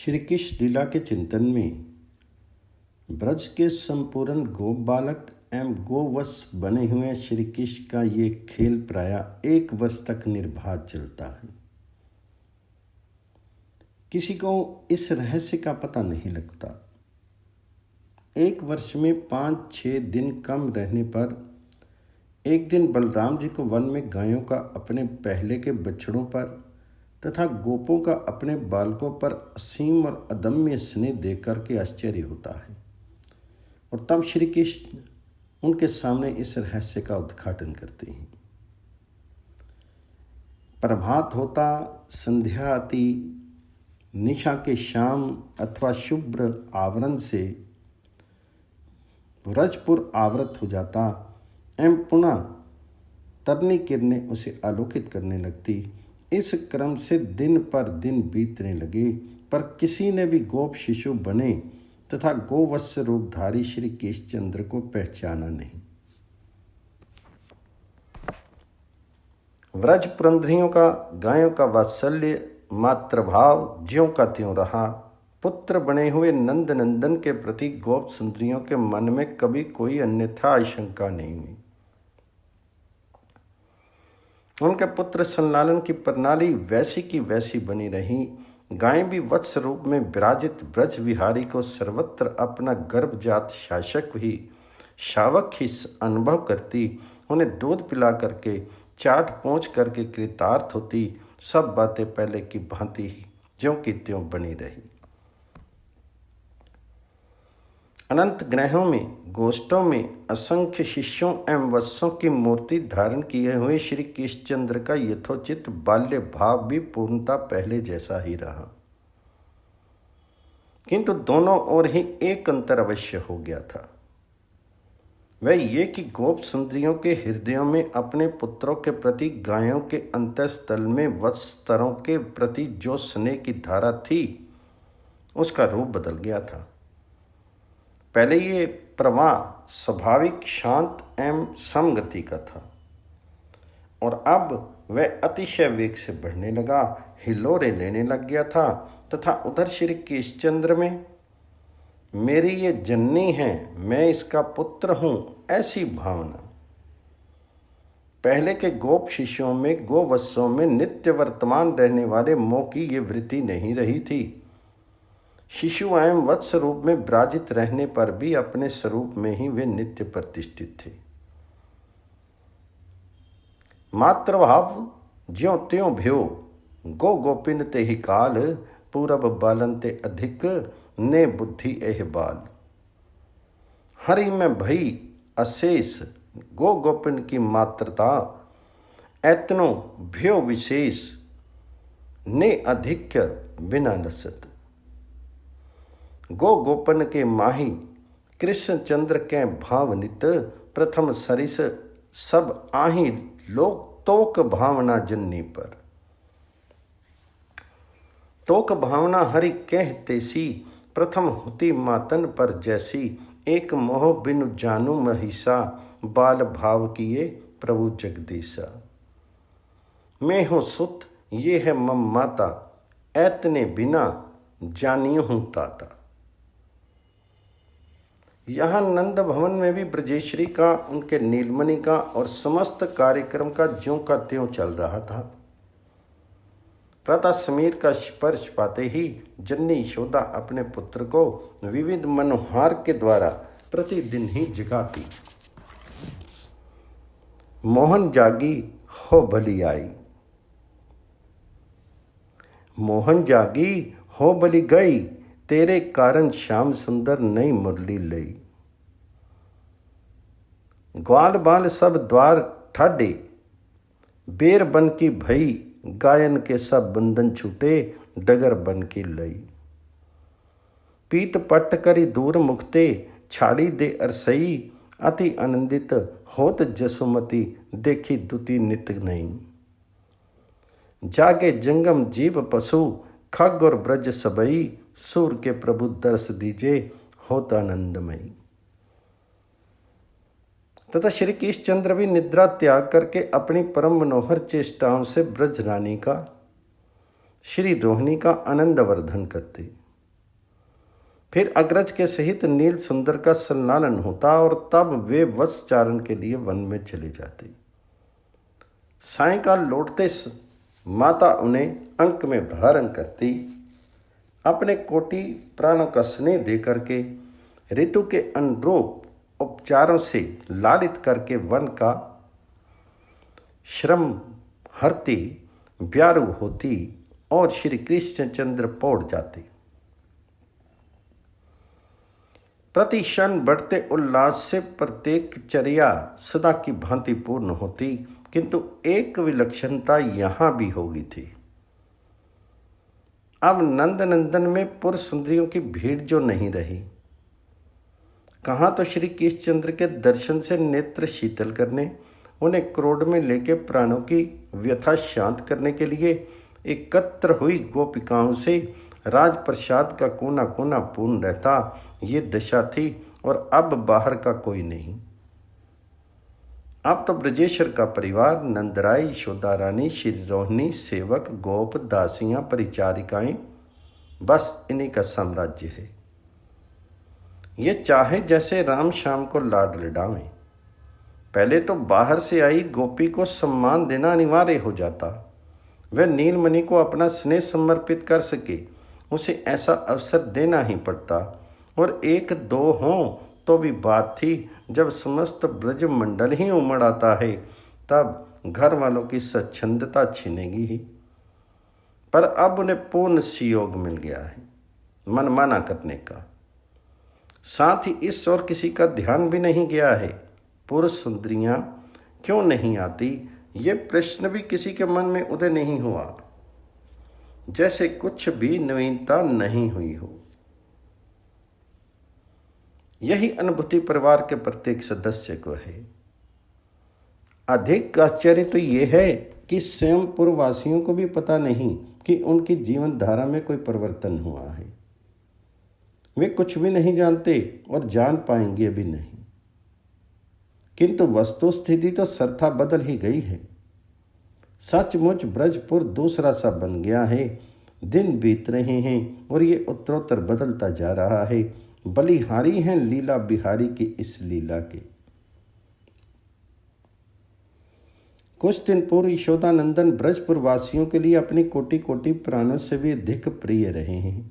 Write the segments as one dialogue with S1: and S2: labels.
S1: श्री कृष्ण लीला के चिंतन में ब्रज के संपूर्ण गोप बालक एवं गोवश बने हुए श्री कृष्ण का ये खेल प्रायः 1 वर्ष तक निर्बाध चलता है। किसी को इस रहस्य का पता नहीं लगता। 1 वर्ष में 5-6 दिन कम रहने पर एक दिन बलराम जी को वन में गायों का अपने पहले के बछड़ों पर तथा गोपों का अपने बालकों पर असीम और अदम्य स्नेह देकर के आश्चर्य होता है, और तब श्री कृष्ण उनके सामने इस रहस्य का उद्घाटन करते हैं। प्रभात होता, संध्या आती, निशा के शाम अथवा शुभ्र आवरण से व्रजपुर आवृत हो जाता एवं पुनः तरनी किरणें उसे आलोकित करने लगती। इस क्रम से दिन पर दिन बीतने लगे, पर किसी ने भी गोप शिशु बने तथा गोवत्स रूपधारी श्री केशचंद्र को पहचाना नहीं। व्रज पुरंधरियों का गायों का वात्सल्य मातृभाव ज्यों का त्यों रहा। पुत्र बने हुए नंद नंदन के प्रति गोप सुंदरियों के मन में कभी कोई अन्यथा आशंका नहीं हुई। उनके पुत्र संलालन की प्रणाली वैसी की वैसी बनी रही। गायें भी वत्स रूप में विराजित ब्रज विहारी को सर्वत्र अपना गर्भजात शासक ही शावक ही अनुभव करती, उन्हें दूध पिला करके चाट पोंछ करके कृतार्थ होती। सब बातें पहले की भांति ही ज्यों की त्यों बनी रही। अनंत ग्रहों में, गोष्ठों में असंख्य शिष्यों एवं वत्सों की मूर्ति धारण किए हुए श्री कृष्णचंद्र का यथोचित बाल्य भाव भी पूर्णता पहले जैसा ही रहा, किंतु दोनों ओर ही एक अंतर अवश्य हो गया था। वह ये कि गोप सुंदरियों के हृदयों में अपने पुत्रों के प्रति गायों के अंतःस्थल में वत्सतरों के प्रति जो स्नेह की धारा थी, उसका रूप बदल गया था। पहले ये प्रवाह स्वाभाविक शांत एवं समगति का था, और अब वह अतिशय वेग से बढ़ने लगा, हिलोरे लेने लग गया था। तथा उधर श्री केशचंद्र में मेरी ये जननी है, मैं इसका पुत्र हूँ, ऐसी भावना पहले के गोप शिष्यों में, गोवत्सों में नित्य वर्तमान रहने वाले मोह की ये वृत्ति नहीं रही थी। शिशु एवं वत्स रूप में विराजित रहने पर भी अपने स्वरूप में ही वे नित्य प्रतिष्ठित थे। मातृभाव ज्यों त्यों भ्यो, गो गोपिन ते ही काल, पूरब बालन ते अधिक, ने बुद्धि एह बाल। हरि में भई अशेष, गो गोपिन की मात्रता, एतनो भ्यो विशेष, ने अधिक्य बिना लसत। गो गोपन के माही, कृष्ण चंद्र के भावनित, प्रथम सरिस सब आही लोक तोक भावना जननी पर। तोक भावना हरि कहते सी, प्रथम होती मातन पर जैसी, एक मोह बिनु जानू महिषा, बाल भाव किए प्रभु जगदीशा। मैं हूँ सुत, ये है मम माता, ऐतने बिना जानियो हूँ ताता। यहाँ नंद भवन में भी ब्रजेश्वरी का, उनके नीलमणि का और समस्त कार्यक्रम का ज्यों का त्यों चल रहा था। प्रातः समीर का स्पर्श पाते ही जननी यशोदा अपने पुत्र को विविध मनोहार के द्वारा प्रतिदिन ही जगाती। मोहन जागी हो भली आई, मोहन जागी हो भली गई, तेरे कारण श्याम सुंदर नई मुरली लई। ग्वाल बाल सब द्वार ठाडे, बेर बन की भई, गायन के सब बंधन छूटे, डगर बन की लई। पीत पट करी दूर मुक्ते, छाड़ी दे अरसई, अति आनंदित होत जसुमती, देखी दुति नित नहीं। जागे जंगम जीव पशु, खग और ब्रज सबई, सूर के प्रभु दर्श दीजे, होता आनंदमयी। तथा श्री कृष्णचंद्र भी निद्रा त्याग करके अपनी परम मनोहर चेष्टाओं से ब्रज रानी का, श्री रोहिणी का आनंद वर्धन करते। फिर अग्रज के सहित नील सुंदर का संलालन होता और तब वे वत्स चारण के लिए वन में चले जाते। सायंकाल लौटते माता उन्हें अंक में धारण करती, अपने कोटि प्राणों का स्नेह दे करके ऋतु के अनुरूप उपचारों से लालित करके वन का श्रम हरती, व्यारू होती और श्री कृष्णचंद्र पौड़ जाते। प्रति क्षण बढ़ते उल्लास से प्रत्येक चर्या सदा की भांति पूर्ण होती, किंतु एक विलक्षणता यहाँ भी हो गई थी। अब नंदनंदन में पुर सुंदरियों की भीड़ जो नहीं रही। कहाँ तो श्री कृष्णचंद्र के दर्शन से नेत्र शीतल करने, उन्हें क्रोध में लेके प्राणों की व्यथा शांत करने के लिए एकत्र हुई गोपिकाओं से राजप्रसाद का कोना कोना पूर्ण रहता, ये दशा थी। और अब बाहर का कोई नहीं। अब तो ब्रजेश्वर का परिवार, नंदराय, यशोदा रानी, श्री रोहिणी, सेवक, गोप, दासियां, परिचारिकाएं, बस इन्हीं का साम्राज्य है। ये चाहे जैसे राम श्याम को लाड लडावें। पहले तो बाहर से आई गोपी को सम्मान देना अनिवार्य हो जाता। वह नीलमणि को अपना स्नेह समर्पित कर सके, उसे ऐसा अवसर देना ही पड़ता। और एक दो हों तो भी बात थी, जब समस्त ब्रज मंडल ही उमड़ आता है तब घर वालों की स्वच्छंदता छिनेगी ही। पर अब उन्हें पूर्ण सुयोग मिल गया है मनमाना करने का। साथ ही इस और किसी का ध्यान भी नहीं गया है। पुरुष सुंदरियां क्यों नहीं आती, ये प्रश्न भी किसी के मन में उदय नहीं हुआ, जैसे कुछ भी नवीनता नहीं हुई हो। यही अनुभूति परिवार के प्रत्येक सदस्य को है। अधिक आश्चर्य तो ये है कि स्वयं पूर्ववासियों को भी पता नहीं कि उनकी जीवन धारा में कोई परिवर्तन हुआ है। वे कुछ भी नहीं जानते और जान पाएंगे भी नहीं। किंतु वस्तु स्थिति तो सर्था बदल ही गई है। सचमुच ब्रजपुर दूसरा सा बन गया है। दिन बीत रहे हैं और ये उत्तरोत्तर बदलता जा रहा है। बलिहारी हैं लीला बिहारी की इस लीला के। कुछ दिन पूर्व यशोदानंदन ब्रजपुर वासियों के लिए अपनी कोटि कोटि प्राणों से भी अधिक प्रिय रहे हैं।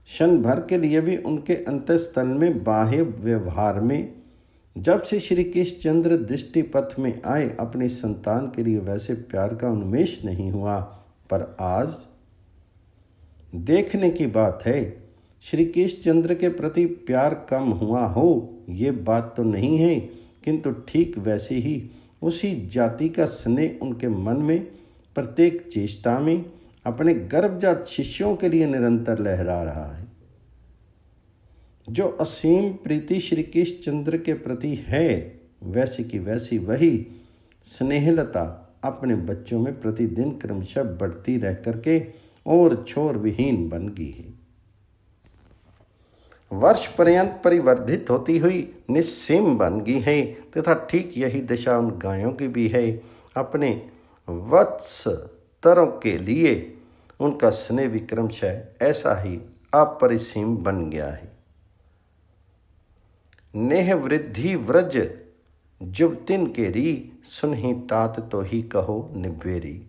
S1: क्षण भर के लिए भी उनके अंतःस्थल में बाह्य व्यवहार में जब से श्री कृष्णचंद्र दृष्टि पथ में आए अपनी संतान के लिए वैसे प्यार का उन्मेष नहीं हुआ। पर आज देखने की बात है, श्री कृष्णचंद्र के प्रति प्यार कम हुआ हो ये बात तो नहीं है, किंतु ठीक वैसे ही उसी जाति का स्नेह उनके मन में प्रत्येक चेष्टा में अपने गर्भजात शिष्यों के लिए निरंतर लहरा रहा है। जो असीम प्रीति श्री कृष्णचंद्र के प्रति है, वैसी की वैसी वही स्नेहलता अपने बच्चों में प्रतिदिन क्रमशः बढ़ती रह करके और छोर विहीन बन गई है। वर्ष पर्यंत परिवर्धित होती हुई निस्सीम बन गई है, तथा ठीक यही दशा उन गायों की भी है। अपने वत्स तरों के लिए उनका स्नेह भी क्रमशः ऐसा ही अपरिसीम बन गया है। नेह वृद्धि व्रज जुबतिन केरी, सुनहि तात तो ही कहो निब्बेरी।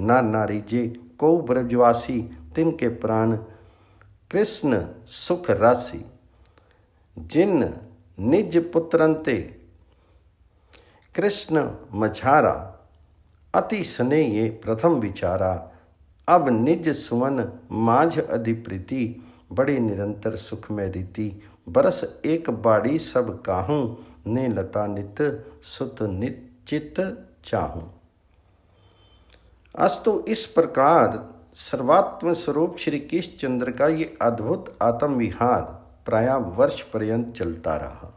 S1: ना नारी जे को ब्रजवासी, तिनके प्राण कृष्ण सुख राशि। जिन निज पुत्रंते कृष्ण मझारा, अति स्नेह ये प्रथम विचारा। अब निज सुवन माझ अधिप्रीति, बड़ी निरंतर सुख में रीति। बरस एक बाड़ी सब काहूँ, ने लता नित सुत निश्चित चाहूँ। अस्तु इस प्रकार सर्वात्म स्वरूप श्री कृष्णचंद्र का ये अद्भुत आत्म विहार प्रायः वर्ष पर्यंत चलता रहा।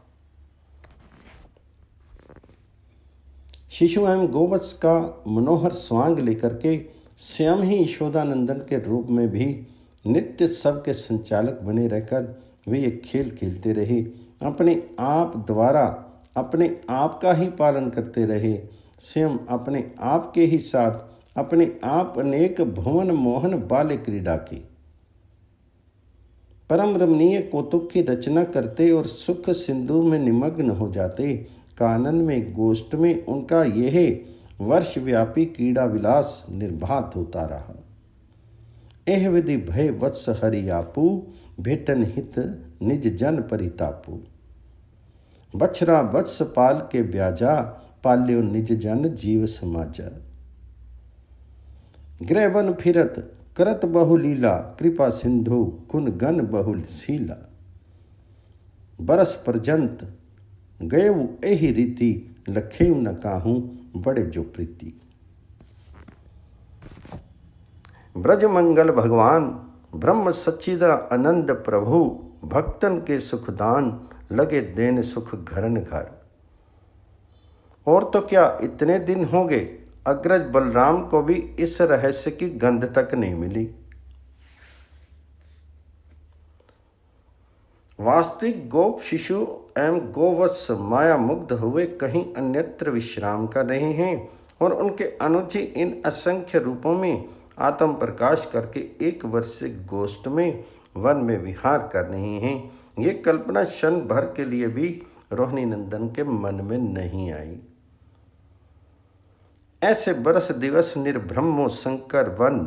S1: शिशु एवं गोवत्स का मनोहर स्वांग लेकर के स्वयं ही यशोदानंदन के रूप में भी नित्य सब के संचालक बने रहकर वे ये खेल खेलते रहे। अपने आप द्वारा अपने आप का ही पालन करते रहे। स्वयं अपने आप के ही साथ अपने आप अनेक भुवन मोहन बाल्य क्रीड़ा की। परम रमणीय कौतुक की रचना करते और सुख सिंधु में निमग्न हो जाते। कानन में गोष्ठ में उनका यह वर्षव्यापी क्रीड़ा विलास निर्बाध होता रहा। एह विधि भय वत्स हरियापू, भेटन हित निज जन परितापू। बछरा वत्स पाल के ब्याजा, पाल्यो निज जन जीव समाजा। गृहवन फिरत करत बहु लीला, कृपा सिंधु कुन गन बहुल शीला। बरस पर्यंत गयऊ एहि रीति, लखेऊ न काहूँ बड़े जो प्रीति। ब्रज मंगल भगवान ब्रह्म सच्चिदा आनंद प्रभु, भक्तन के सुखदान लगे देन सुख घरन घर। और तो क्या इतने दिन हो गए, अग्रज बलराम को भी इस रहस्य की गंध तक नहीं मिली। वास्तविक गोप शिशु एवं गोवत्स माया मुग्ध हुए कहीं अन्यत्र विश्राम कर रहे हैं और उनके अनुज इन असंख्य रूपों में आत्म प्रकाश करके एक वर्षिक गोष्ठ में वन में विहार कर रहे हैं। ये कल्पना क्षण भर के लिए भी रोहिणी नंदन के मन में नहीं आई। ऐसे बरस दिवस निर्ब्रह्मो शंकर वन,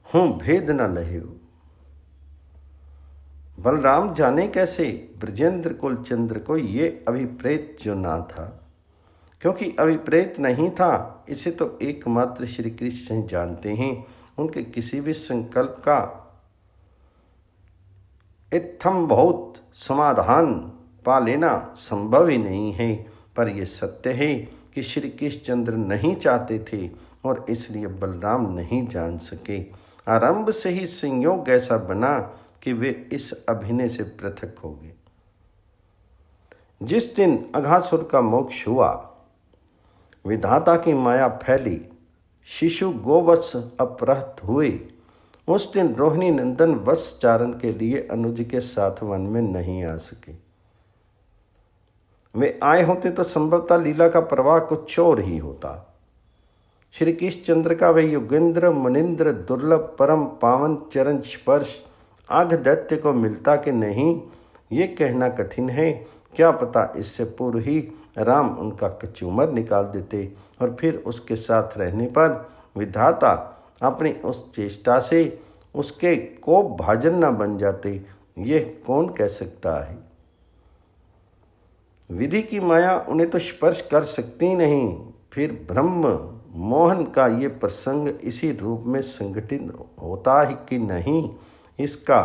S1: हूँ भेद न लह्यो। बलराम जाने कैसे ब्रजेंद्र कुलचंद्र को ये अभिप्रेत जो ना था, क्योंकि अभिप्रेत नहीं था इसे तो एकमात्र श्री कृष्ण जानते हैं। उनके किसी भी संकल्प का इत्थम बहुत समाधान पा लेना संभव ही नहीं है। पर यह सत्य है कि श्री कृष्णचंद्र नहीं चाहते थे और इसलिए बलराम नहीं जान सके। आरंभ से ही संयोग ऐसा बना कि वे इस अभिनय से पृथक हो गए। जिस दिन अघासुर का मोक्ष हुआ, विधाता की माया फैली, शिशु गोवत्स अपहृत हुए, उस दिन रोहिणी नंदन वत्स चारण के लिए अनुज के साथ वन में नहीं आ सके। वे आए होते तो संभवतः लीला का प्रवाह कुछ और ही होता। श्री कृष्णचंद्र का वह युगेंद्र मुनिंद्र दुर्लभ परम पावन चरण स्पर्श आघ दैत्य को मिलता कि नहीं, ये कहना कठिन है। क्या पता इससे पूर्व ही राम उनका कचूमर निकाल देते और फिर उसके साथ रहने पर विधाता अपनी उस चेष्टा से उसके कोप भाजन न बन जाते। यह कौन कह सकता है। विधि की माया उन्हें तो स्पर्श कर सकती ही नहीं, फिर ब्रह्म मोहन का ये प्रसंग इसी रूप में संगठित होता है कि नहीं, इसका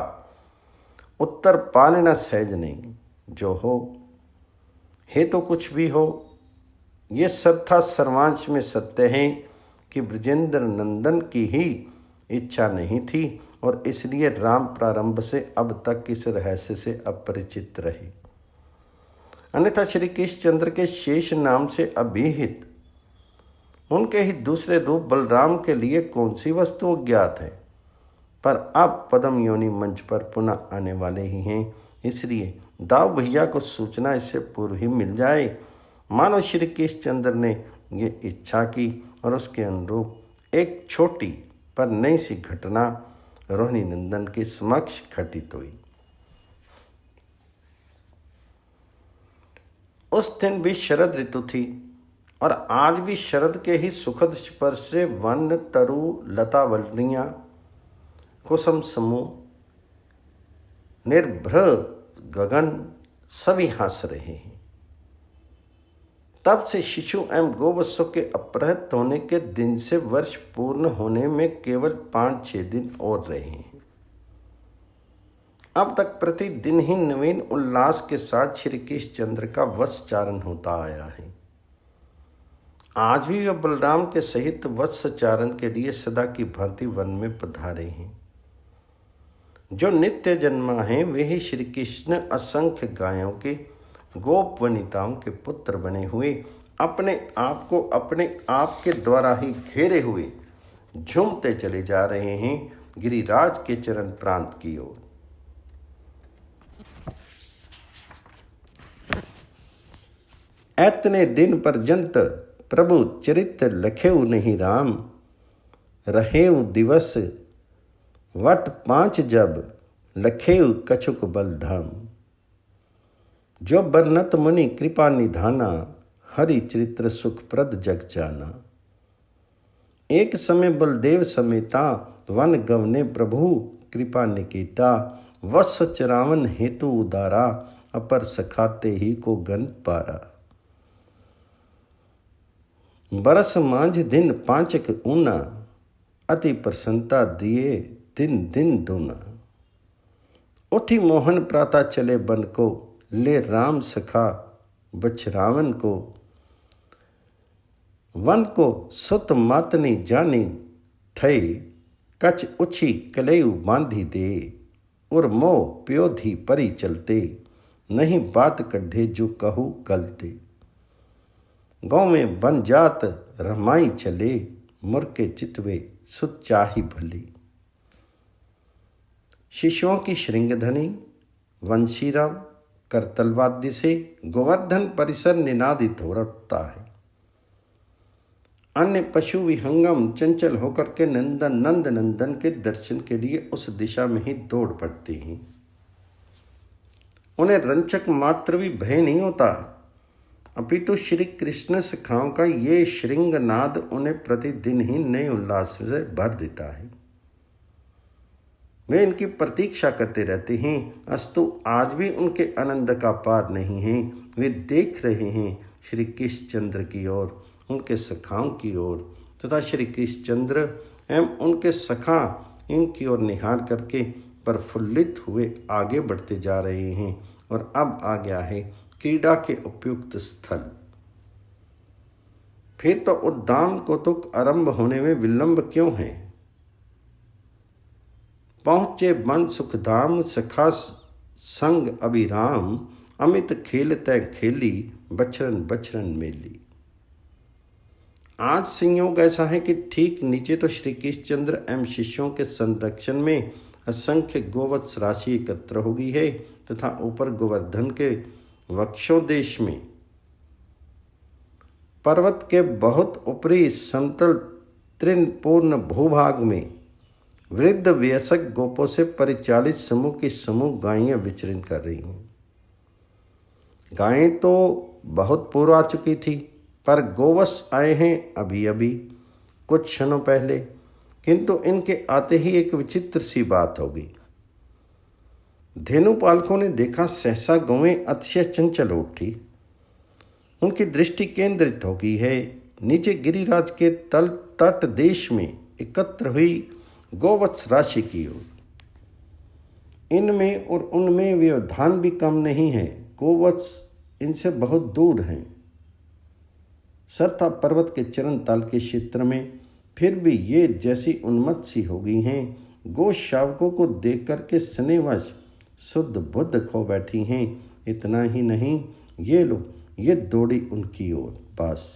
S1: उत्तर पा लेना सहज नहीं। जो हो है तो कुछ भी हो, ये सर्वथा सर्वांश में सत्य है कि ब्रजेंद्र नंदन की ही इच्छा नहीं थी और इसलिए राम प्रारंभ से अब तक इस रहस्य से अपरिचित रहे। अन्यथा श्री कृष्णचंद्र के शेष नाम से अभिहित उनके ही दूसरे रूप बलराम के लिए कौन सी वस्तु ज्ञात है। पर अब पद्म योनि मंच पर पुनः आने वाले ही हैं, इसलिए दाव भैया को सूचना इससे पूर्व ही मिल जाए। मानो श्री कृष्णचंद्र ने ये इच्छा की और उसके अनुरूप एक छोटी पर नई सी घटना रोहिणी नंदन के समक्ष घटित हुई। उस दिन भी शरद ऋतु थी और आज भी शरद के ही सुखद स्पर्श से वन तरु लतावलियां कुसुम समूह निर्भ्र गगन सभी हंस रहे हैं। तब से शिशु एवं गोवत्सों के अपहृत होने के दिन से वर्ष पूर्ण होने में केवल 5-6 दिन और रहे हैं। अब तक प्रतिदिन ही नवीन उल्लास के साथ श्री कृष्णचंद्र का वत्सचारण होता आया है। आज भी वे बलराम के सहित वत्सचारण के लिए सदा की भांति वन में पधारे हैं। जो नित्य जन्मा हैं वे ही श्री कृष्ण असंख्य गायों के गोप वनिताओं के पुत्र बने हुए अपने आप को अपने आप के द्वारा ही घेरे हुए झूमते चले जा रहे हैं गिरिराज के चरण प्रांत की ओर। ऐतने दिन पर्यंत प्रभु चरित लखेऊ नहीं राम, रहेऊ दिवस वट 5 जब लखेउ कछुक बल धाम। जो बरनत मुनि कृपा निधाना, हरि चरित्र सुखप्रद जग जाना। एक समय बलदेव समेता, वन गवने प्रभु कृपा निकेता। वत्स चरावन हेतु उदारा, अपर सखाते ही को गन पारा। बरस मांझ दिन पांचक ऊना, अति प्रसन्नता दिए दिन दिन दूना। उठी मोहन प्राता चले बन को, ले राम सखा बछरावन को। वन को सुत मातनी जानी, थई कछ उछी कलेऊ बांधी दे। उर मोह प्योधी परी चलते, नहीं बात कढ़े जो कहू गलते। गाँव में बन जात रमाई चले, मुरके चितवे सुत चाही भली। शिष्यों की श्रृंगधनी वंशीराव करतलवाद्य से गोवर्धन परिसर निनादित हो उठता है। अन्य पशु विहंगम चंचल होकर के नंद नंदन के दर्शन के लिए उस दिशा में ही दौड़ पड़ते हैं। उन्हें रंचक मात्र भी भय नहीं होता, अपितु श्री कृष्ण सखाओं का ये श्रृंगनाद उन्हें प्रतिदिन ही नए उल्लास से भर देता है। वे इनकी प्रतीक्षा करते रहते हैं, अस्तु आज भी उनके आनंद का पार नहीं है। वे देख रहे हैं श्री कृष्णचंद्र की ओर, उनके सखाओं की ओर, तथा श्री कृष्णचंद्र एवं उनके सखा इनकी ओर निहार करके प्रफुल्लित हुए आगे बढ़ते जा रहे हैं। और अब आ गया है क्रीड़ा के उपयुक्त स्थल। फिर तो उद्दाम कौतुक आरंभ होने में विलंब क्यों है। पहुँचे बन सुखधाम, सखा संग अभिराम। अमित खेल तय खेली, बछरन बछरन मेली। आज संयोग ऐसा है कि ठीक नीचे तो श्री कृष्णचंद्र एवं शिष्यों के संरक्षण में असंख्य गोवत्स राशि एकत्र हो गई है, तथा ऊपर गोवर्धन के वक्षोदेश में पर्वत के बहुत ऊपरी समतल तृणपूर्ण भूभाग में वृद्ध वयस्क गोपों से परिचालित समूह की समूह गायें विचरण कर रही हैं। गायें तो बहुत पूर्व आ चुकी थी, पर गोवत्स आए हैं अभी अभी कुछ क्षणों पहले। किंतु इनके आते ही एक विचित्र सी बात हो गई। धेनु पालकों ने देखा सहसा गौएं अतिशय चंचल उठी, उनकी दृष्टि केंद्रित हो गई है नीचे गिरिराज के तट देश में एकत्र हुई गोवत्स राशि की ओर। इनमें और उनमें व्यवधान भी कम नहीं है, गोवत्स इनसे बहुत दूर हैं। सरथा पर्वत के चरण ताल के क्षेत्र में फिर भी ये जैसी उन्मत्त सी हो गई हैं, गो शावकों को देख कर के स्नेहवश शुद्ध बुद्ध खो बैठी हैं। इतना ही नहीं, ये लो ये दौड़ी उनकी ओर। बस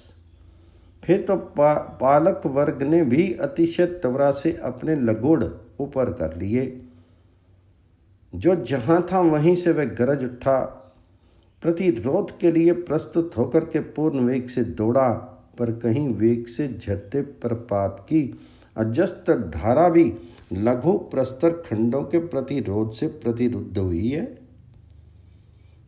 S1: फिर तो पालक वर्ग ने भी अतिशय त्वरा से अपने लगोड़ ऊपर कर लिए। जो जहां था वहीं से वह गरज उठा, प्रतिरोध के लिए प्रस्तुत होकर के पूर्ण वेग से दौड़ा, पर कहीं वेग से झरते प्रपात की अजस्त धारा भी लघु प्रस्तर खंडों के प्रतिरोध से प्रतिरुद्ध हुई है।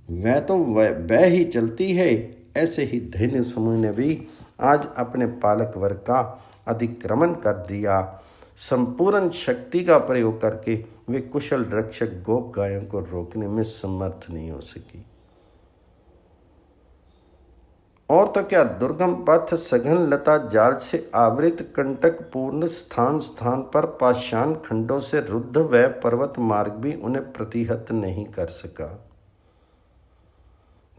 S1: वह तो वह ही चलती है। ऐसे ही धैर्य समूह ने भी आज अपने पालक वर्ग का अतिक्रमण कर दिया। संपूर्ण शक्ति का प्रयोग करके वे कुशल रक्षक गोप गायों को रोकने में समर्थ नहीं हो सकी। और तो क्या, दुर्गम पथ सघन लता जाल से आवृत कंटक पूर्ण स्थान स्थान पर पाषाण खंडों से रुद्ध वह पर्वत मार्ग भी उन्हें प्रतिहत नहीं कर सका।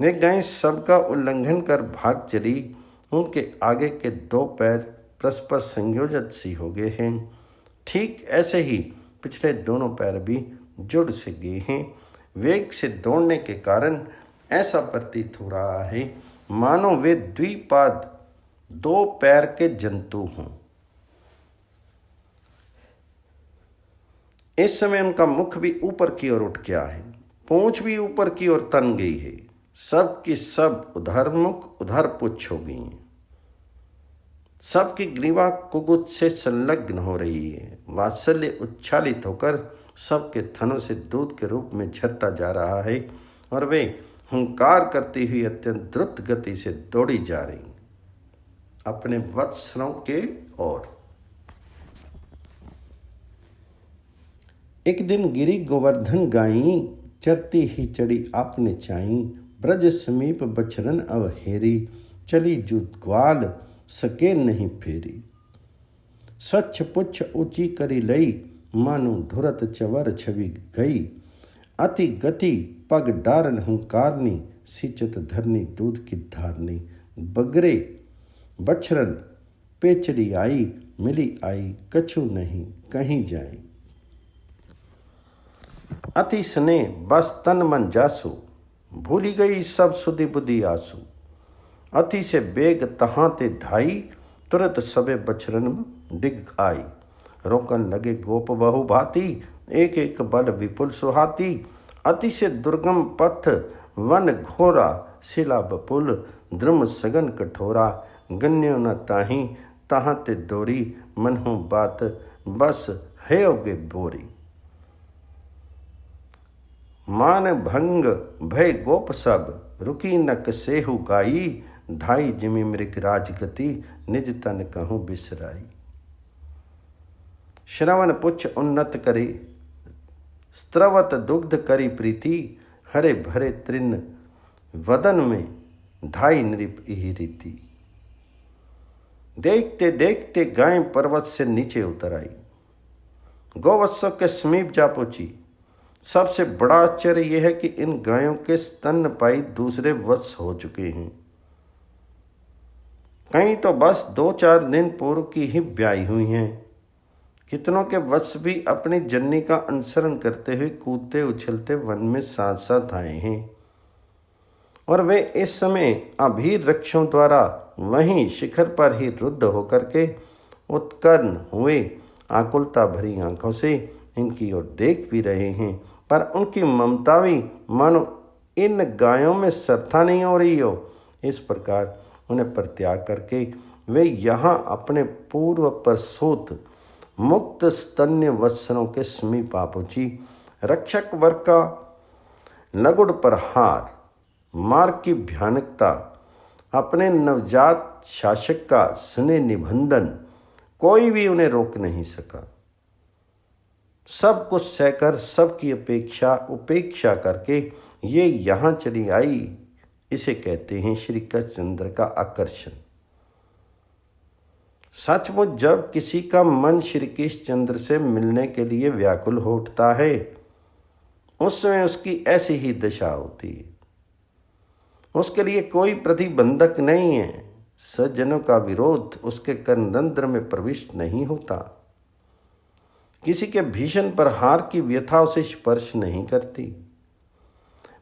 S1: वे गायें सबका उल्लंघन कर भाग चली। उनके आगे के दो पैर परस्पर संयोजित सी हो गए हैं, ठीक ऐसे ही पिछले दोनों पैर भी जुड़ से गए हैं। वेग से दौड़ने के कारण ऐसा प्रतीत हो रहा है मानो वे द्विपाद दो पैर के जंतु हों। इस समय उनका मुख भी ऊपर की ओर उठ गया है, पूंछ भी ऊपर की ओर तन गई है। सब की सब उधर मुख उधर पुच्छ हो गई हैं। सबकी ग्रीवा कुगुत से संलग्न हो रही है। वात्सल्य उच्छालित होकर सबके थनों से दूध के रूप में झरता जा रहा है और वे हुंकार करती हुई अत्यंत द्रुत गति से दौड़ी जा रही अपने वत्सों के ओर। एक दिन गिरी गोवर्धन गाई, चरती ही चढ़ी आपने चाई। ब्रज समीप बछरन अवहेरी, चली जूत ग्वाल सके नहीं फेरी। स्वच्छ पुच्छ ऊंची करी लई, मानो धुरत चवर छवि गई। अति गति पग डारन हुंकारनी, सिंचत धरनी दूध की धारनी। बगरे बछरन पेचड़ी आई, मिली आई कछु नहीं कहीं जाई। अति स्ने बस तन मन जासु, भूली गई सब सुधि बुद्धि आसु। अति से बेग तहाँ ते धाई, तुरत सबे बछरन डिग आई। रोकन लगे गोप बहु भांति, एक एक बल विपुल सुहाती। अति से दुर्गम पथ वन घोरा, शिला बपुल द्रुम सगन कठोरा। गन्यो न ताही तहाँ ते दोरी, मनहु बात बस है ओगे बोरी। मान भंग भय गोप सब, रुकी नक सेहु गाई। धाई जिमि मृग राजगति, निज तन कहूँ बिसराई। श्रवण पुच्छ उन्नत करे, स्त्रवत दुग्ध करी प्रीति। हरे भरे तृण वदन में, धाई नृप इही रीति। देखते देखते गाय पर्वत से नीचे उतर आई, गौवत्सों के समीप जा पहुंची। सबसे बड़ा आश्चर्य यह है कि इन गायों के स्तनपायी दूसरे वत्स हो चुके हैं। कहीं तो बस 2-4 दिन पूर्व की ही ब्याई हुई हैं। कितनों के वत्स भी अपनी जननी का अनुसरण करते हुए कूदते उछलते वन में साथ साथ आए हैं और वे इस समय अभीर वृक्षों द्वारा वहीं शिखर पर ही रुद्ध होकर के उत्कर्ण हुए आकुलता भरी आंखों से इनकी ओर देख भी रहे हैं, पर उनकी ममता भी मानो इन गायों में श्रद्धा नहीं हो रही हो। इस प्रकार उन्हें परित्याग करके वे यहाँ अपने पूर्व प्रसूत मुक्त स्तन्य वत्सों के समीप आ पहुंची। रक्षक वर्ग का लगुड़ प्रहार, मार्ग की भयानकता, अपने नवजात शासक का सुने निबंधन, कोई भी उन्हें रोक नहीं सका। सब कुछ सहकर सबकी उपेक्षा करके ये यहाँ चली आई। इसे कहते हैं श्री कृष्णचंद्र का आकर्षण। सचमुच जब किसी का मन श्री कृष्णचंद्र से मिलने के लिए व्याकुल हो उठता है, उस समय उसकी ऐसी ही दशा होती है। उसके लिए कोई प्रतिबंधक नहीं है। सज्जनों का विरोध उसके कर्णरंध्र में प्रविष्ट नहीं होता। किसी के भीषण प्रहार की व्यथा उसे स्पर्श नहीं करती।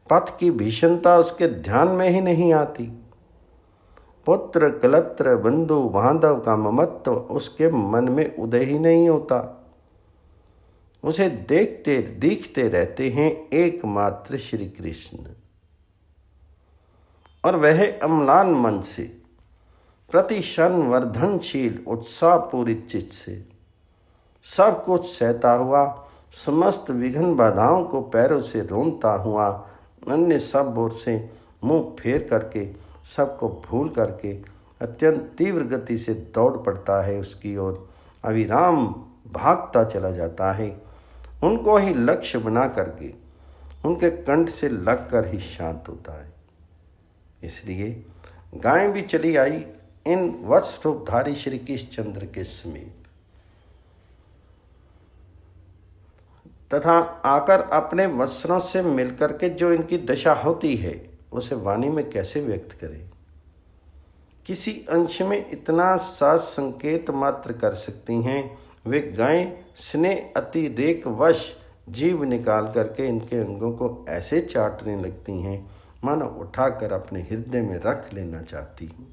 S1: पथ की भीषणता उसके ध्यान में ही नहीं आती। पुत्र कलत्र बंधु बांधव का ममत्व उसके मन में उदय ही नहीं होता। उसे देखते दिखते रहते हैं एकमात्र श्री कृष्ण, और वह अम्लान मन से प्रतिशन वर्धनशील उत्साह पूरी चित्त से सब कुछ सहता हुआ, समस्त विघ्न बाधाओं को पैरों से रोनता हुआ, अन्य सब ओर से मुंह फेर करके सबको भूल करके अत्यंत तीव्र गति से दौड़ पड़ता है उसकी ओर, अविराम भागता चला जाता है। उनको ही लक्ष्य बना करके उनके कंठ से लगकर ही शांत होता है। इसलिए गाय भी चली आई इन वत्स रूपधारी श्री कृष्णचंद्र के समीप, तथा आकर अपने वत्सों से मिलकर के जो इनकी दशा होती है उसे वाणी में कैसे व्यक्त करें। किसी अंश में इतना सा संकेत मात्र कर सकती हैं। वे गायें स्नेह अतिरेक वश जीव निकाल करके इनके अंगों को ऐसे चाटने लगती हैं मानो उठाकर अपने हृदय में रख लेना चाहती हूँ।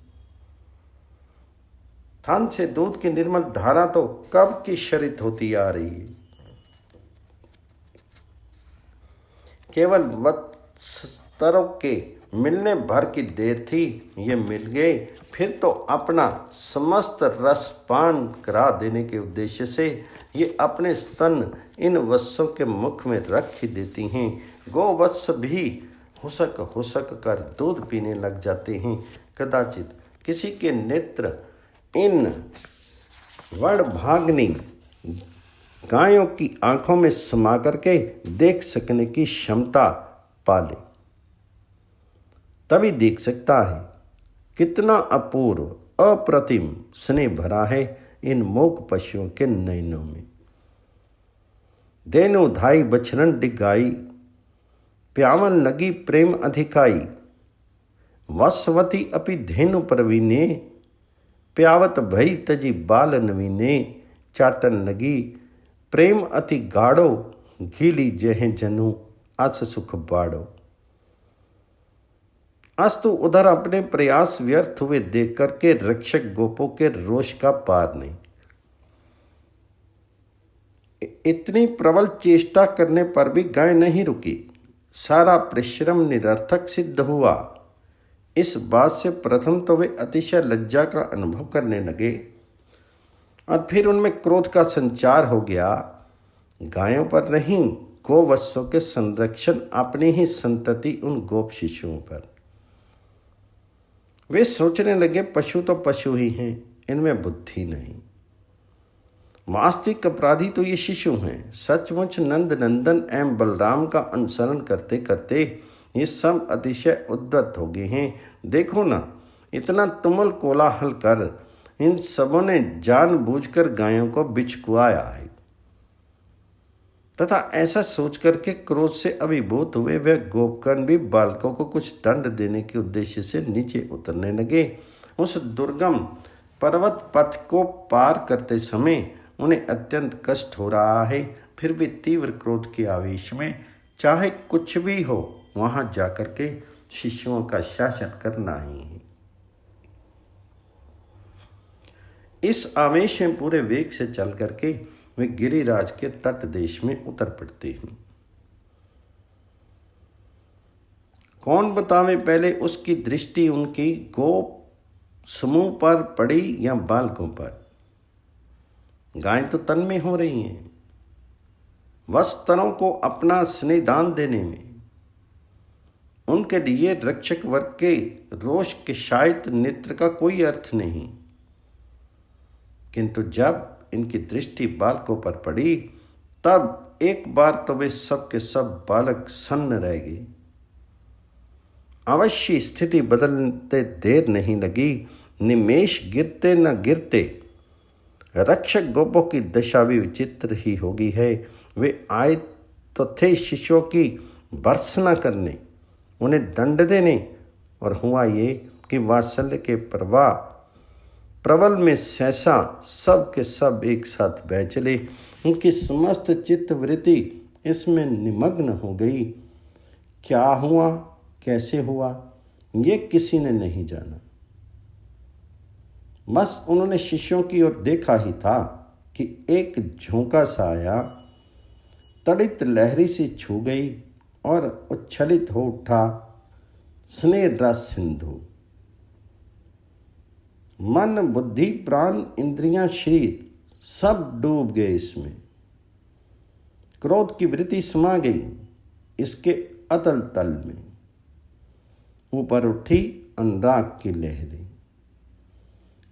S1: थन से दूध की निर्मल धारा तो कब की शरित होती आ रही है। केवल वत्सरों के मिलने भर की देर थी, ये मिल गए, फिर तो अपना समस्त रसपान करा देने के उद्देश्य से ये अपने स्तन इन वत्सों के मुख में रख ही देती हैं। गोवत्स भी हुसक कर दूध पीने लग जाते हैं। कदाचित किसी के नेत्र इन वडभाग्नि गायों की आंखों में समा करके देख सकने की क्षमता पाले, तभी देख सकता है कितना अपूर्व अप्रतिम स्नेह भरा है इन मूक पशुओं के नयनों में। देनु धाई बछरन डिगाई, प्यावन लगी प्रेम अधिकाई, वसवती अपि धेनु प्रवीणे, प्यावत भई तजी बाल नवीने, चाटन लगी प्रेम अति गाढ़ो, घीली जह जनु अस सुख बाड़ो। अस्तु उधर अपने प्रयास व्यर्थ हुए देख करके रक्षक गोपों के रोष का पार नहीं। इतनी प्रबल चेष्टा करने पर भी गाय नहीं रुकी, सारा परिश्रम निरर्थक सिद्ध हुआ। इस बात से प्रथम तो वे अतिशय लज्जा का अनुभव करने लगे और फिर उनमें क्रोध का संचार हो गया। गायों पर नहीं, गोवत्सों के संरक्षण अपनी ही संतति उन गोप शिशुओं पर। वे सोचने लगे पशु तो पशु ही हैं, इनमें बुद्धि नहीं। वास्तविक अपराधी तो ये शिशु हैं। सचमुच नंद नंदन एवं बलराम का अनुसरण करते करते ये सब अतिशय उद्यत हो गए हैं। देखो ना, इतना तुमुल कोलाहल कर इन सबों ने जानबूझकर गायों को बिचकुआया है। तथा ऐसा सोच करके क्रोध से अभिभूत हुए वे गोपकर्ण भी बालकों को कुछ दंड देने के उद्देश्य से नीचे उतरने लगे। उस दुर्गम पर्वत पथ को पार करते समय उन्हें अत्यंत कष्ट हो रहा है, फिर भी तीव्र क्रोध के आवेश में चाहे कुछ भी हो वहां जाकर के शिशुओं का शासन करना ही है। इस आवेश में पूरे वेग से चल करके वे गिरिराज के तट देश में उतर पड़ते हैं। कौन बतावे पहले उसकी दृष्टि उनकी गोप समूह पर पड़ी या बालकों पर। गायें तो तन में हो रही हैं, वस्तरों को अपना स्नेहदान देने में। उनके लिए रक्षक वर्ग के रोष के शायद नेत्र का कोई अर्थ नहीं, किंतु जब इनकी दृष्टि बालकों पर पड़ी तब एक बार तो वे सब के सब बालक सन्न रह गए। अवश्य स्थिति बदलते देर नहीं लगी। निमेष गिरते न गिरते रक्षक गोपों की दशा भी विचित्र ही हो गई है। वे आए तो थे शिष्यों की भर्त्सना करने, उन्हें दंड देने, और हुआ ये कि वात्सल्य के प्रबल में सहसा सब के सब एक साथ बह चले। उनकी समस्त चित्तवृत्ति इसमें निमग्न हो गई। क्या हुआ, कैसे हुआ, ये किसी ने नहीं जाना। बस उन्होंने शिष्यों की ओर देखा ही था कि एक झोंका सा आया, तड़ित लहरी सी छू गई और उच्छलित हो उठा स्नेह रस सिंधु। मन बुद्धि प्राण इंद्रियां शरीर सब डूब गए इसमें। क्रोध की वृत्ति समा गई इसके अतल तल में। ऊपर उठी अनुराग की लहरें,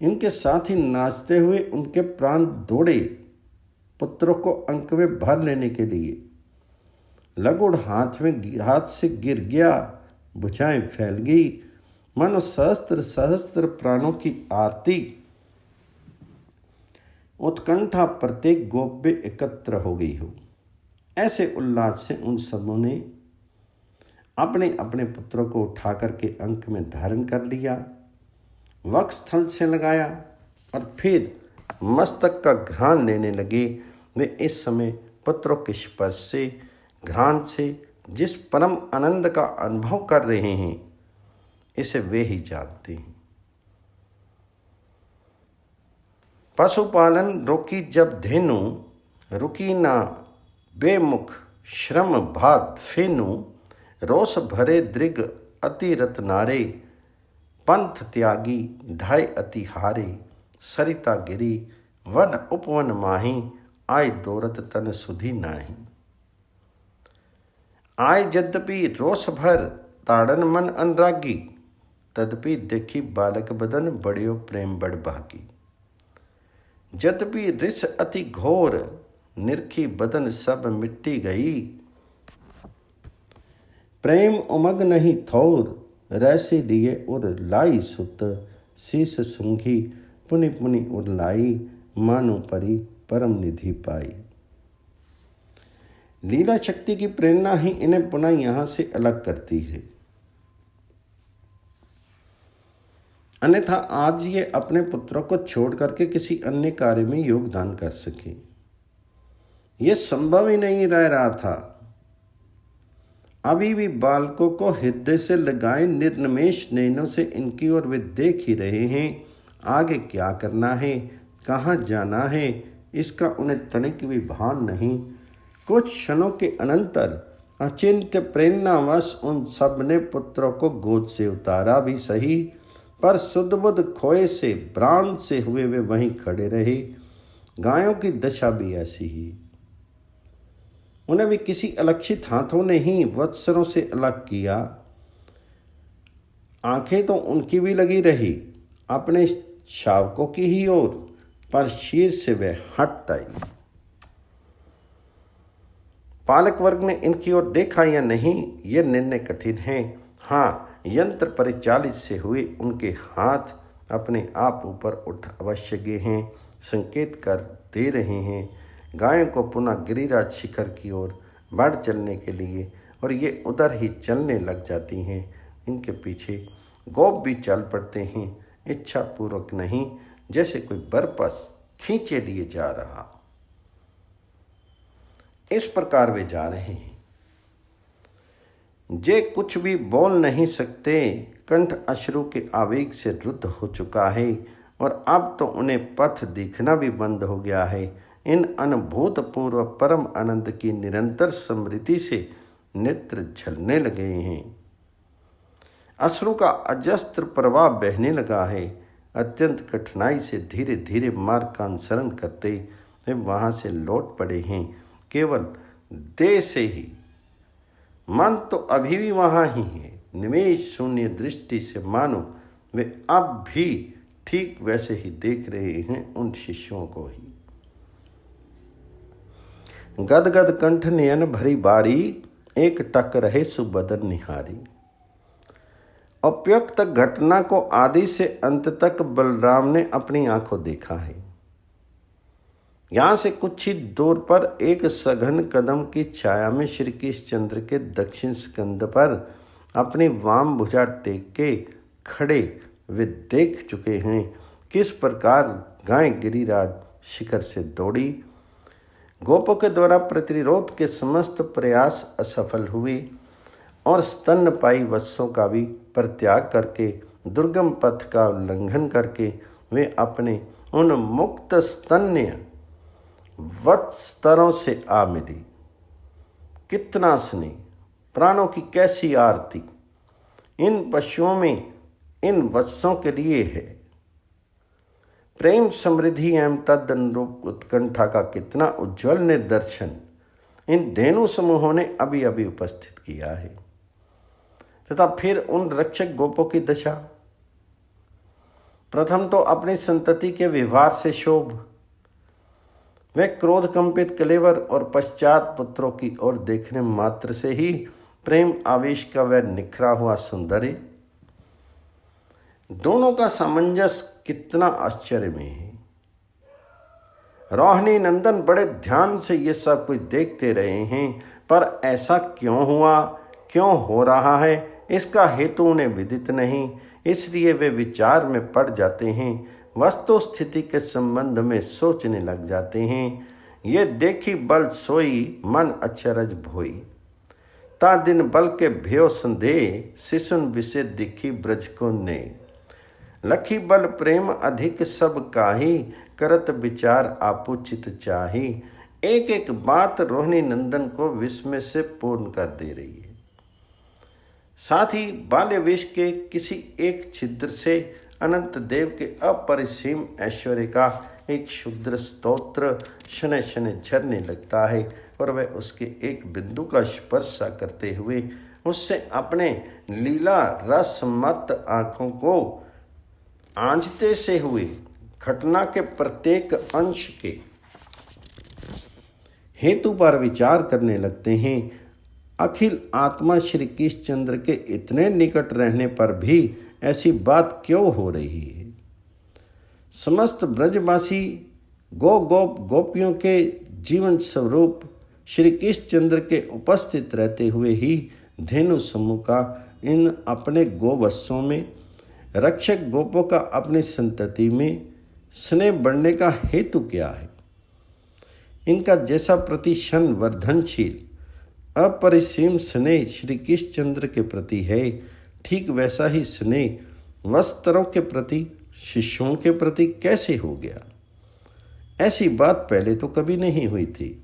S1: इनके साथ ही नाचते हुए उनके प्राण दौड़े पुत्रों को अंक में भर लेने के लिए। लगुड़ हाथ से गिर गया, भुजाएं फैल गई, मानो सहस्त्र सहस्त्र प्राणों की आरती। उत्कंठा प्रत्येक गोप में एकत्र हो गई हो। ऐसे उल्लास से उन सबों ने अपने अपने पुत्रों को उठा करके अंक में धारण कर लिया, वक्षस्थल से लगाया और फिर मस्तक का घ्राण लेने लगे। वे इस समय पुत्रों के स्पर्श से, घ्राण से जिस परम आनंद का अनुभव कर रहे हैं, इसे वे ही जानते हैं। पशुपालन रोकी जब धेनु, रुकी ना बेमुख श्रम भाग फेनु। रोष भरे दृग अति रत्नारे, पंथ त्यागी ढाई अति हारे, सरिता गिरी वन उपवन माही, आय दौरत तन सुधी नाही। आय यद्यपि रोष भर ताड़न मन अनुरागी, तदपि देखी बालक बदन बड़ियो प्रेम बड़ भागी। यद्यपि रिस अति घोर, निरखी बदन सब मिट्टी गई, प्रेम उमग नहीं थोर, रैसे लिए उर लाई सुत, शीस सुंघी पुनि पुनि उर लाई, मानो परी परम निधि पाई। लीला शक्ति की प्रेरणा ही इन्हें पुनः यहां से अलग करती है, अन्यथा आज ये अपने पुत्रों को छोड़ करके किसी अन्य कार्य में योगदान कर सके, ये संभव ही नहीं रह रहा था। अभी भी बालकों को हृदय से लगाए निर्निमेष नयनों से इनकी ओर वे देख ही रहे हैं। आगे क्या करना है, कहाँ जाना है, इसका उन्हें तनिक भी भान नहीं। कुछ क्षणों के अनंतर अचिंत्य प्रेरणावश उन सब ने पुत्रों को गोद से उतारा भी सही, पर शुद्ध बुद्ध खोए से भ्रांत से हुए वे वहीं खड़े रहे। गायों की दशा भी ऐसी ही, उन्हें भी किसी अलक्षित हाथों ने ही वत्सरों से अलग किया। आंखें तो उनकी भी लगी रही अपने शावकों की ही ओर, पर शीर से वे हट आई। पालक वर्ग ने इनकी ओर देखा या नहीं, यह निर्णय कठिन है। हाँ, यंत्र परिचालित से हुए उनके हाथ अपने आप ऊपर उठ अवश्य गए हैं, संकेत कर दे रहे हैं गायों को पुनः गिरिराज शिखर की ओर बढ़ चलने के लिए, और ये उधर ही चलने लग जाती हैं। इनके पीछे गोप भी चल पड़ते हैं, इच्छा पूर्वक नहीं, जैसे कोई बरपस खींचे लिए जा रहा। इस प्रकार वे जा रहे हैं। जे कुछ भी बोल नहीं सकते, कंठ अश्रु के आवेग से रुद्ध हो चुका है, और अब तो उन्हें पथ दिखना भी बंद हो गया है। इन अनुभूतपूर्व परम आनंद की निरंतर स्मृति से नेत्र झलने लगे हैं। अश्रु का अजस्त्र प्रवाह बहने लगा है। अत्यंत कठिनाई से धीरे धीरे मार्ग का अनुसरण करते वे वहाँ से लौट पड़े हैं। केवल देह से ही, मन तो अभी भी वहाँ ही है। निमेष शून्य दृष्टि से मानो वे अब भी ठीक वैसे ही देख रहे हैं उन शिष्यों को ही। गदगद कंठ नयन भरी बारी, एक टक रहे सुबदन निहारी। उपयुक्त घटना को आदि से अंत तक बलराम ने अपनी आंखों देखा है। यहाँ से कुछ ही दूर पर एक सघन कदम की छाया में श्री कृष्णचंद्र के दक्षिण स्कंद पर अपनी वाम भुजा टेक के खड़े वे देख चुके हैं किस प्रकार गाय गिरिराज शिखर से दौड़ी। गोपों के द्वारा प्रतिरोध के समस्त प्रयास असफल हुए, और स्तन्यपायी वत्सों का भी परित्याग करके दुर्गम पथ का उल्लंघन करके वे अपने उन मुक्त स्तन्य वत्स्तरों से आ मिली। कितना स्नेह, प्राणों की कैसी आरती इन पशुओं में इन वत्सों के लिए है। प्रेम समृद्धि एवं तदनुरूप उत्कंठा का कितना उज्ज्वल निदर्शन इन धेनु समूहों ने अभी अभी उपस्थित किया है। तथा फिर उन रक्षक गोपों की दशा, प्रथम तो अपनी संतति के व्यवहार से शोभ, वे क्रोध कंपित कलेवर, और पश्चात पुत्रों की ओर देखने मात्र से ही प्रेम आवेश का वह निखरा हुआ सौंदर्य, दोनों का सामंजस्य कितना आश्चर्य में है। रोहिणी नंदन बड़े ध्यान से ये सब कुछ देखते रहे हैं, पर ऐसा क्यों हुआ, क्यों हो रहा है, इसका हेतु उन्हें विदित नहीं। इसलिए वे विचार में पड़ जाते हैं, वस्तु स्थिति के संबंध में सोचने लग जाते हैं। ये देखी बल सोई, मन अचरज भोई, ता दिन बल के भयो संदेह, शिशुन विषय दिखी ब्रज को ने। लखी बल प्रेम अधिक सब काही, करत विचार आपुचित चाही। एक एक बात रोहिणी नंदन को विस्मय से पूर्ण कर दे रही है। साथ ही बाल्य विष के किसी एक छिद्र से अनंत देव के अपरिसीम ऐश्वर्य का एक क्षुद्र स्तोत्र शनै शनै झरने लगता है और वह उसके एक बिंदु का स्पर्श करते हुए उससे अपने लीला रसमत आँखों को आंचते से हुए घटना के प्रत्येक अंश के हेतु पर विचार करने लगते हैं। अखिल आत्मा श्री कृष्णचंद्र के इतने निकट रहने पर भी ऐसी बात क्यों हो रही है? समस्त ब्रजवासी गोप गोपियों के जीवन स्वरूप श्री कृष्णचंद्र के उपस्थित रहते हुए ही धेनु समूह का इन अपने गोवत्सों में, रक्षक गोपों का अपनी संतति में स्नेह बढ़ने का हेतु क्या है? इनका जैसा प्रतिक्षण वर्धनशील अपरिसीम स्नेह श्री कृष्णचंद्र के प्रति है, ठीक वैसा ही स्नेह वस्त्रों के प्रति, शिष्यों के प्रति कैसे हो गया? ऐसी बात पहले तो कभी नहीं हुई थी।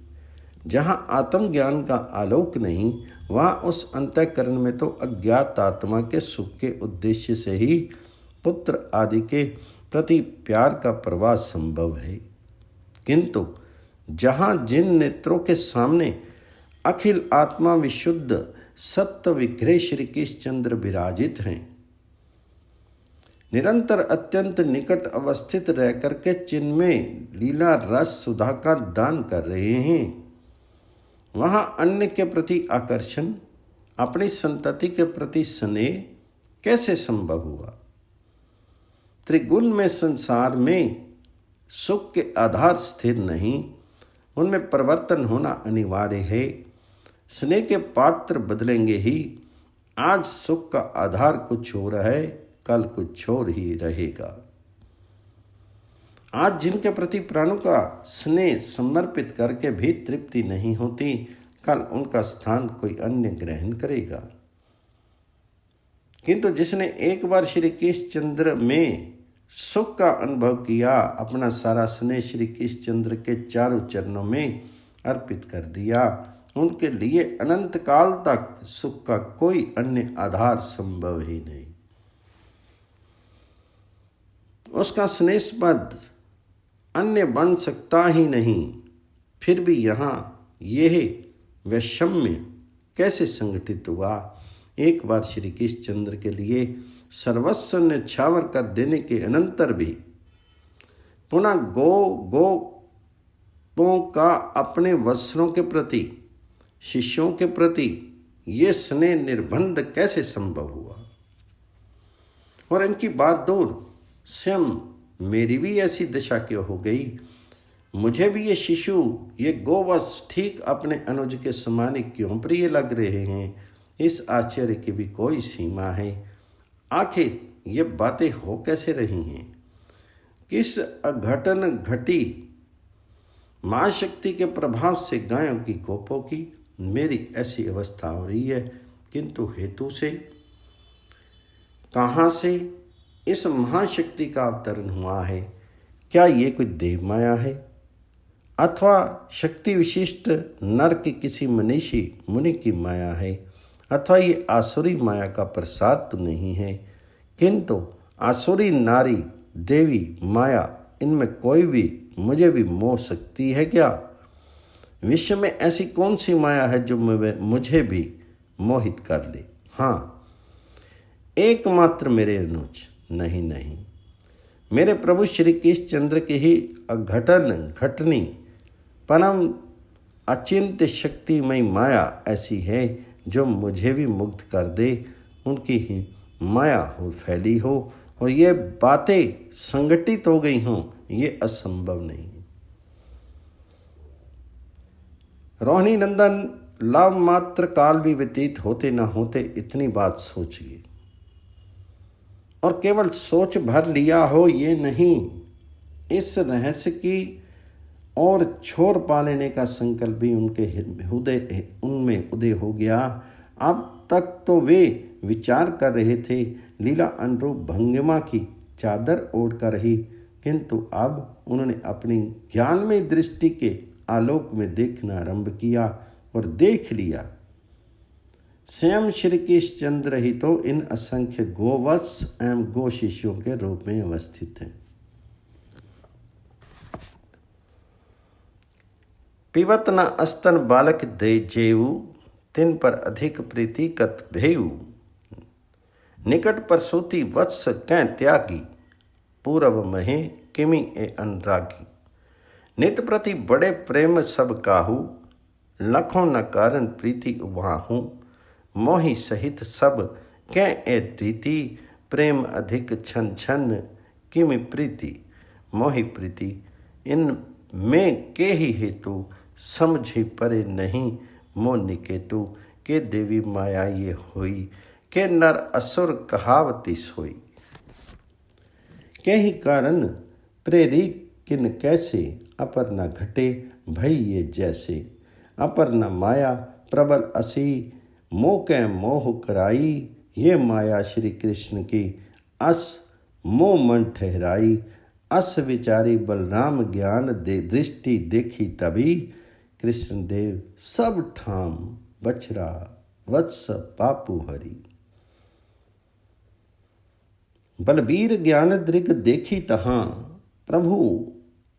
S1: जहाँ आत्मज्ञान का आलोक नहीं, वहाँ उस अंतःकरण में तो अज्ञात आत्मा के सुख के उद्देश्य से ही पुत्र आदि के प्रति प्यार का प्रवाह संभव है। किंतु जहाँ जिन नेत्रों के सामने अखिल आत्मा विशुद्ध सत्य विग्रह श्री कृष्णचंद्र विराजित हैं, निरंतर अत्यंत निकट अवस्थित रह करके जिनमें लीला रस सुधा का दान कर रहे हैं, वहाँ अन्य के प्रति आकर्षण, अपनी संतति के प्रति स्नेह कैसे संभव हुआ? त्रिगुण में संसार में सुख के आधार स्थिर नहीं, उनमें परिवर्तन होना अनिवार्य है। स्नेह के पात्र बदलेंगे ही। आज सुख का आधार कुछ और है, कल कुछ और ही रहेगा। आज जिनके प्रति प्राणों का स्नेह समर्पित करके भी तृप्ति नहीं होती, कल उनका स्थान कोई अन्य ग्रहण करेगा। किंतु जिसने एक बार श्री कृष्णचंद्र में सुख का अनुभव किया, अपना सारा स्नेह श्री कृष्णचंद्र के चारों चरणों में अर्पित कर दिया, उनके लिए अनंत काल तक सुख का कोई अन्य आधार संभव ही नहीं। उसका स्नेहस्पद अन्य बन सकता ही नहीं। फिर भी यहाँ यह वैषम्य कैसे संगठित हुआ? एक बार श्री कृष्णचंद्र के लिए सर्वस्व न्यौछावर कर देने के अनंतर भी पुनः गोपों का अपने वस्त्रों के प्रति, शिष्यों के प्रति ये स्नेह निर्बंध कैसे संभव हुआ? और इनकी बात दूर, स्वयं मेरी भी ऐसी दशा क्यों हो गई? मुझे भी ये शिशु, ये गोवत्स ठीक अपने अनुज के समान क्यों प्रिय लग रहे हैं? इस आश्चर्य की भी कोई सीमा है। आखिर ये बातें हो कैसे रही हैं? किस अघटन घटी महाशक्ति के प्रभाव से गायों की गोपों की मेरी ऐसी अवस्था हो रही है? किंतु हेतु से, कहाँ से इस महाशक्ति का अवतरण हुआ है? क्या ये कोई देव माया है अथवा शक्ति विशिष्ट नर के किसी मनीषी मुनि की माया है? अथवा ये आसुरी माया का प्रसाद तो नहीं है? किंतु आसुरी नारी, देवी, माया, इनमें कोई भी मुझे भी मोह सकती है क्या? विश्व में ऐसी कौन सी माया है जो मुझे भी मोहित कर ले? हाँ, एकमात्र मेरे अनुज, नहीं, मेरे प्रभु श्री कृष्णचंद्र की ही अघटन घटनी परम अचिंत्य शक्तिमय माया ऐसी है जो मुझे भी मुक्त कर दे। उनकी ही माया हो फैली हो और ये बातें संगठित हो गई हों, ये असंभव नहीं। रोहिणी नंदन, लाभ मात्र काल भी व्यतीत होते न होते इतनी बात सोचिए, और केवल सोच भर लिया हो ये नहीं, इस रहस्य की और छोर पा लेने का संकल्प भी उनमें उदय हो गया। अब तक तो वे विचार कर रहे थे, लीला अनुरूप भंगिमा की चादर ओढ़ कर ही, किंतु अब उन्होंने अपनी ज्ञानमय दृष्टि के आलोक में देखना आरंभ किया और देख लिया स्वयं श्री कृष्णचंद्र ही तो इन असंख्य गोवत्स एवं गो शिष्यों के रूप में अवस्थित हैं। पीवत न अस्तन बालक दे जेऊ, तिन पर अधिक प्रीति कत भेऊ। निकट पर सूती वत्स कै त्यागी, पूरब महे किमि ए अनुरागी। नित प्रति बड़े प्रेम सब काहू, लखों न कारण प्रीति उबाहू। मोहि सहित सब कै ए प्रीति, प्रेम अधिक छन छन किमि प्रीति। मोहि प्रीति इन में के ही हेतु, समझी परे नहीं मोह निकेतु। के देवी माया ये होई, के नर असुर कहावती सोई। के ही कारण प्रेरी किन कैसे, अपर न घटे भई ये जैसे। अपर न माया प्रबल असी, मोह कै मोह कराई। ये माया श्री कृष्ण की अस मोह मन ठहराई। अस विचारी बलराम ज्ञान दे दृष्टि देखी तभी। कृष्ण देव सब ठाम बछरा वत्स पापू हरि। बलबीर ज्ञान दृग देखी तहाँ, प्रभु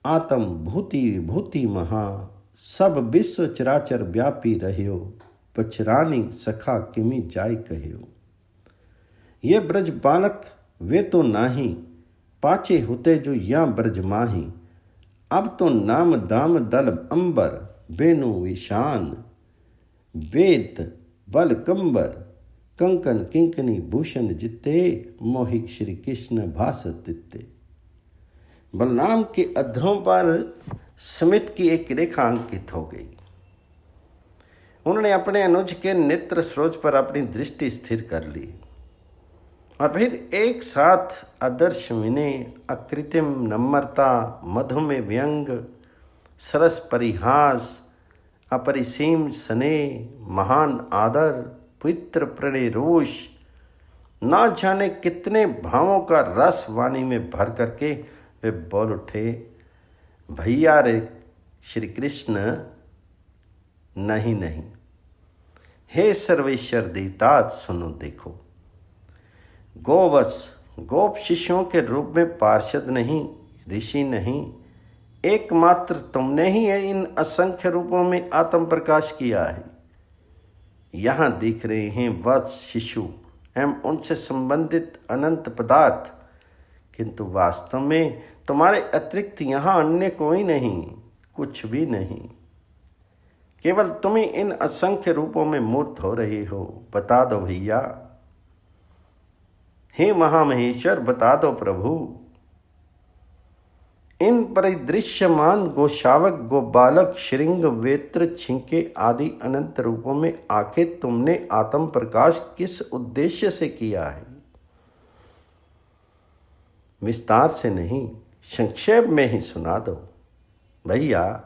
S1: आत्म भूति विभूति महा। सब विश्व चराचर व्यापी रह्यो, बचरानी सखा किमि जाय कह्यो। ये ब्रज बालक वे तो नाही, पाचे होते जो या ब्रज माही। अब तो नाम दाम दल अंबर, बेनु विशान। वेद बल कंबर, कंकन किंकनी भूषण जिते। मोहिक श्री कृष्ण भासत तित्ते। बलराम के अधरों पर स्मित की एक रेखा अंकित हो गई। उन्होंने अपने अनुज के नेत्र सरोज पर अपनी दृष्टि स्थिर कर ली और फिर एक साथ आदर्श विनय, अकृत्रिम नम्रता, मधुमेह व्यंग, सरस परिहास, अपरिसीम स्नेह, महान आदर, पवित्र प्रणय रोष, ना जाने कितने भावों का रस वाणी में भर करके वे बोल उठे, भैया रे श्री कृष्ण, नहीं नहीं, हे सर्वेश्वर देवतात सुनो देखो। गोवत्स गोप शिष्यों के रूप में पार्षद नहीं, ऋषि नहीं, एकमात्र तुमने ही है इन असंख्य रूपों में आत्म प्रकाश किया है। यहाँ दिख रहे हैं वत्स शिशु एवं उनसे संबंधित अनंत पदार्थ, किंतु वास्तव में तुम्हारे अतिरिक्त यहाँ अन्य कोई नहीं, कुछ भी नहीं। केवल तुम ही इन असंख्य रूपों में मूर्त हो रहे हो। बता दो भैया, हे महामहेश्वर बता दो प्रभु। इन परिदृश्यमान गोशावक, गोबालक, श्रृंग, वेत्र, छिंके आदि अनंत रूपों में आखिर तुमने आत्म प्रकाश किस उद्देश्य से किया है? विस्तार से नहीं, संक्षेप में ही सुना दो भैया।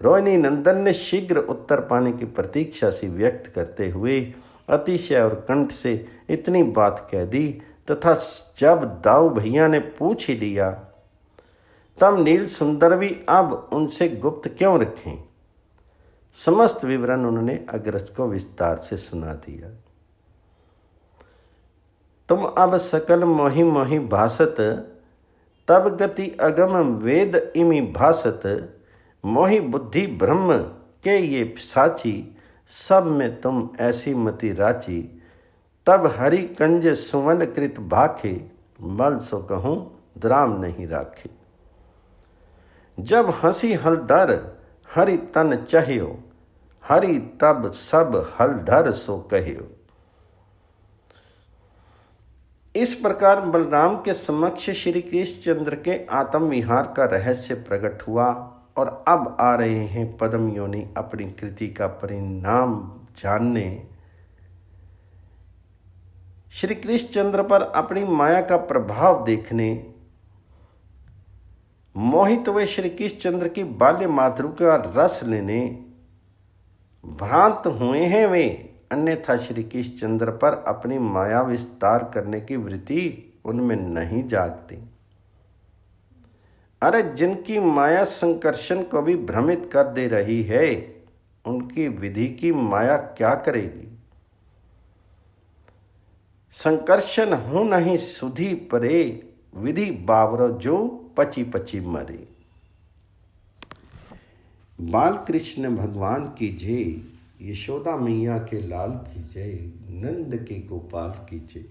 S1: रोहिणी नंदन ने शीघ्र उत्तर पाने की प्रतीक्षा सी व्यक्त करते हुए अतिशय और कंठ से इतनी बात कह दी तथा जब दाऊ भैया ने पूछ ही लिया तब नील सुंदर भी अब उनसे गुप्त क्यों रखें। समस्त विवरण उन्होंने अग्रज को विस्तार से सुना दिया। तुम अब सकल मोहि मोहि भासत, तब गति अगम वेद इमि भासत। मोहि बुद्धि ब्रह्म के ये साची, सब में तुम ऐसी मति राची। तब हरि कंज सुवन कृत भाखे, बल सो कहूँ द्राम नहीं राखे। जब हंसी हलधर हरि तन चाहियो, हरि तब सब हलधर सो कहियो। इस प्रकार बलराम के समक्ष श्री कृष्णचंद्र के आत्म विहार का रहस्य प्रकट हुआ और अब आ रहे हैं पद्म योनि अपनी कृति का परिणाम जानने। श्री कृष्णचंद्र पर अपनी माया का प्रभाव देखने। मोहित वे श्री कृष्णचंद्र की बाल्य मातृ का रस लेने भ्रांत हुए हैं वे, अन्यथा श्री कृष्णचंद्र पर अपनी माया विस्तार करने की वृत्ति उनमें नहीं जागती। अरे जिनकी माया संकर्षण को भी भ्रमित कर दे रही है, उनकी विधि की माया क्या करेगी? संकर्षण हो नहीं सुधी परे, विधि बावरो जो पची पची मरे। बाल कृष्ण भगवान की जय, यशोदा मैया के लाल की जय, नंद के गोपाल की जय।